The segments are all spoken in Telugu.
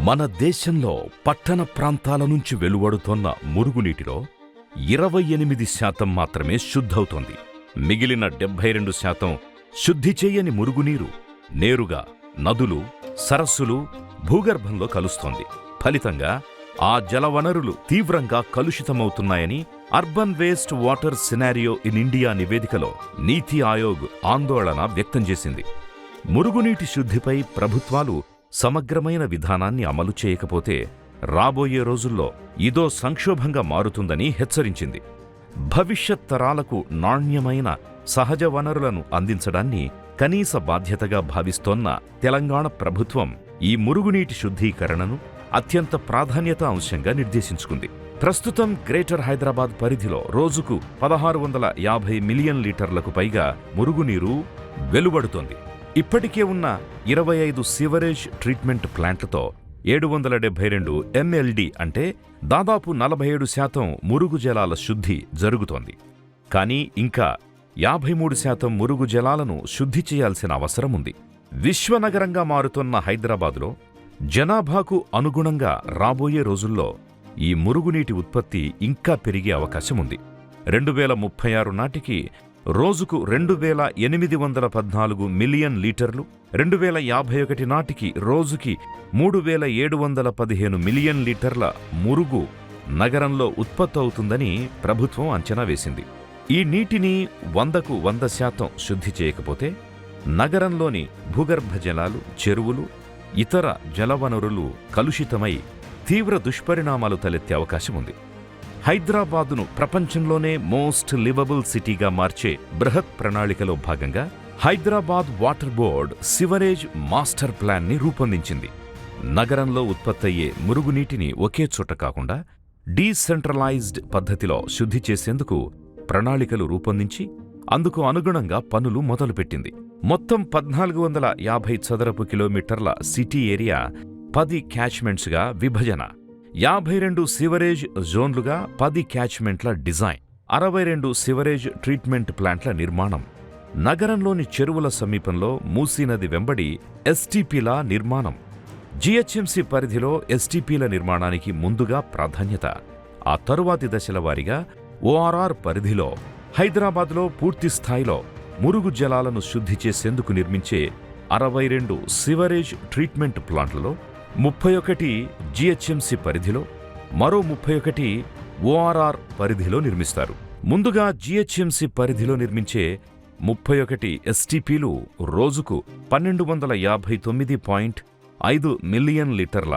మన దేశంలో పట్టణ ప్రాంతాల నుంచి వెలువడుతోన్న మురుగునీటిలో 28% మాత్రమే శుద్ధవుతోంది. మిగిలిన 72% శుద్ధి చేయని మురుగునీరు నేరుగా నదులు, సరస్సులు, భూగర్భంలో కలుస్తోంది. ఫలితంగా ఆ జలవనరులు తీవ్రంగా కలుషితమవుతున్నాయని urban waste water scenario in India నివేదికలో నీతి ఆయోగ్ ఆందోళన వ్యక్తం చేసింది. మురుగునీటి శుద్ధిపై ప్రభుత్వాలు సమగ్రమైన విధానాన్ని అమలు చేయకపోతే రాబోయే రోజుల్లో ఇదో సంక్షోభంగా మారుతుందని హెచ్చరించింది. భవిష్యత్ తరాలకు నాణ్యమైన సహజ వనరులను అందించడాన్ని కనీస బాధ్యతగా భావిస్తోన్న తెలంగాణ ప్రభుత్వం ఈ మురుగునీటి శుద్ధీకరణను అత్యంత ప్రాధాన్యత అంశంగా నిర్దేశించుకుంది. ప్రస్తుతం గ్రేటర్ హైదరాబాద్ పరిధిలో రోజుకు 1650 మిలియన్ లీటర్లకు పైగా మురుగునీరు వెలువడుతోంది. ఇప్పటికే ఉన్న 25 సివరేజ్ ట్రీట్మెంట్ ప్లాంట్లతో 772 MLD అంటే దాదాపు 47% మురుగు జలాల శుద్ధి జరుగుతోంది. కానీ ఇంకా 53% మురుగు జలాలను శుద్ధి చేయాల్సిన అవసరముంది. విశ్వనగరంగా మారుతోన్న హైదరాబాదులో జనాభాకు అనుగుణంగా రాబోయే రోజుల్లో ఈ మురుగునీటి ఉత్పత్తి ఇంకా పెరిగే అవకాశముంది. 2036 నాటికి రోజుకు 2814 మిలియన్ లీటర్లు, 2051 నాటికి రోజుకి 3715 మిలియన్ లీటర్ల మురుగు నగరంలో ఉత్పత్తవుతుందని ప్రభుత్వం అంచనా వేసింది. ఈ నీటిని 100కు 100% శుద్ధి చేయకపోతే నగరంలోని భూగర్భ జలాలు, చెరువులు, ఇతర జలవనరులు కలుషితమై తీవ్ర దుష్పరిణామాలు తలెత్తే అవకాశముంది. హైదరాబాదును ప్రపంచంలోనే మోస్ట్ లివబుల్ సిటీగా మార్చే బృహత్ ప్రణాళికలో భాగంగా Hyderabad water board sewerage master ప్లాన్ని రూపొందించింది. నగరంలో ఉత్పత్తయ్యే మురుగునీటిని ఒకే చోట కాకుండా డీసెంట్రలైజ్డ్ పద్ధతిలో శుద్ధి చేసేందుకు ప్రణాళికలు రూపొందించి అందుకు అనుగుణంగా పనులు మొదలుపెట్టింది. మొత్తం 1450 చదరపు కిలోమీటర్ల సిటీ ఏరియా 10 క్యాచ్మెంట్స్గా విభజన, 52 సివరేజ్ జోన్లుగా 10 క్యాచ్మెంట్ల డిజైన్, 62 సివరేజ్ ట్రీట్మెంట్ ప్లాంట్ల నిర్మాణం, నగరంలోని చెరువుల సమీపంలో మూసీ నది వెంబడి ఎస్టీపీల నిర్మాణం, జీహెచ్ఎంసీ పరిధిలో ఎస్టీపీల నిర్మాణానికి ముందుగా ప్రాధాన్యత, ఆ తరువాతి దశల వారీగా ఓఆర్ఆర్ పరిధిలో హైదరాబాద్లో పూర్తిస్థాయిలో మురుగు జలాలను శుద్ధి చేసేందుకు నిర్మించే 62 సివరేజ్ ట్రీట్మెంట్ ప్లాంట్లలో 31 జీహెచ్ఎంసీ పరిధిలో, మరో 31 ఓఆర్ఆర్ పరిధిలో నిర్మిస్తారు. ముందుగా జీహెచ్ఎంసీ పరిధిలో నిర్మించే 31 ఎస్టీపీలు రోజుకు 1259.5 మిలియన్ లీటర్ల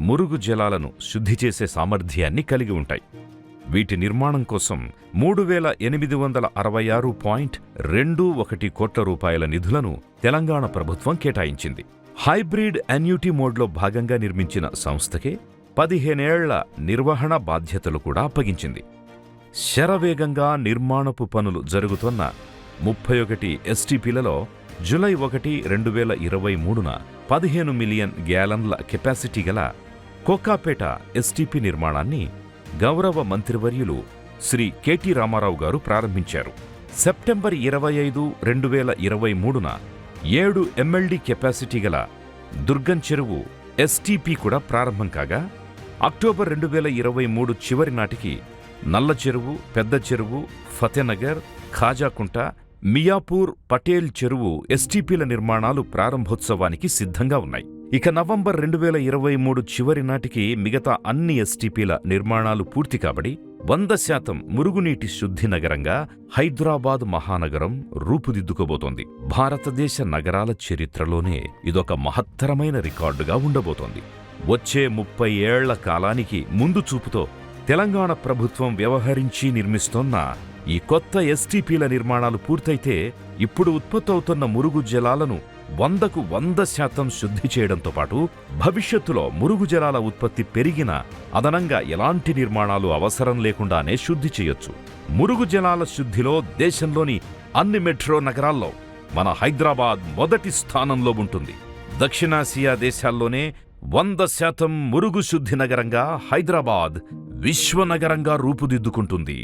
మురుగు జలాలను శుద్ధి చేసే సామర్థ్యాన్ని కలిగి ఉంటాయి. వీటి నిర్మాణం కోసం 3866.21 కోట్ల రూపాయల నిధులను తెలంగాణ ప్రభుత్వం కేటాయించింది. హైబ్రిడ్ అన్యూటీ మోడ్లో భాగంగా నిర్మించిన సంస్థకే 15 ఏళ్ల నిర్వహణ బాధ్యతలు కూడా అప్పగించింది. శరవేగంగా నిర్మాణపు పనులు జరుగుతున్న 31 ఎస్టీపీలలో జూలై 1, 2023న 15 మిలియన్ గ్యాలన్ల కెపాసిటీ గల కోకాపేట ఎస్టీపీ నిర్మాణాన్ని గౌరవ మంత్రివర్యులు శ్రీ కెటి రామారావు గారు ప్రారంభించారు. సెప్టెంబర్ 25, 2023న 7 MLD కెపాసిటీ గల దుర్గం చెరువు ఎస్టీపీ కూడా ప్రారంభం కాగా, అక్టోబర్ 2023 చివరి నాటికి నల్ల చెరువు, పెద్ద చెరువు, ఫతేనగర్, ఖాజాకుంట, మియాపూర్, పటేల్ చెరువు ఎస్టీపీల నిర్మాణాలు ప్రారంభోత్సవానికి సిద్ధంగా ఉన్నాయి. ఇక నవంబర్ 2023 చివరి నాటికి మిగతా అన్ని ఎస్టీపీల నిర్మాణాలు పూర్తి కాబడి 100% మురుగునీటి శుద్ధి నగరంగా హైదరాబాద్ మహానగరం రూపుదిద్దుకోబోతోంది. భారతదేశ నగరాల చరిత్రలోనే ఇదొక మహత్తరమైన రికార్డుగా ఉండబోతోంది. వచ్చే 30 ఏళ్ల కాలానికి ముందు చూపుతో తెలంగాణ ప్రభుత్వం వ్యవహరించి నిర్మిస్తోన్న ఈ కొత్త ఎస్టీపీల నిర్మాణాలు పూర్తయితే ఇప్పుడు ఉత్పత్తవుతున్న మురుగు జలాలను 100కు 100% శుద్ధి చేయడంతో పాటు భవిష్యత్తులో మురుగు జలాల ఉత్పత్తి పెరిగినా అదనంగా ఎలాంటి నిర్మాణాలు అవసరం లేకుండానే శుద్ధి చేయొచ్చు. మురుగు జలాల శుద్ధిలో దేశంలోని అన్ని మెట్రో నగరాల్లో మన హైదరాబాద్ మొదటి స్థానంలో ఉంటుంది. దక్షిణాసియా దేశాల్లోనే 100% మురుగు శుద్ధి నగరంగా హైదరాబాద్ విశ్వనగరంగా రూపుదిద్దుకుంటుంది.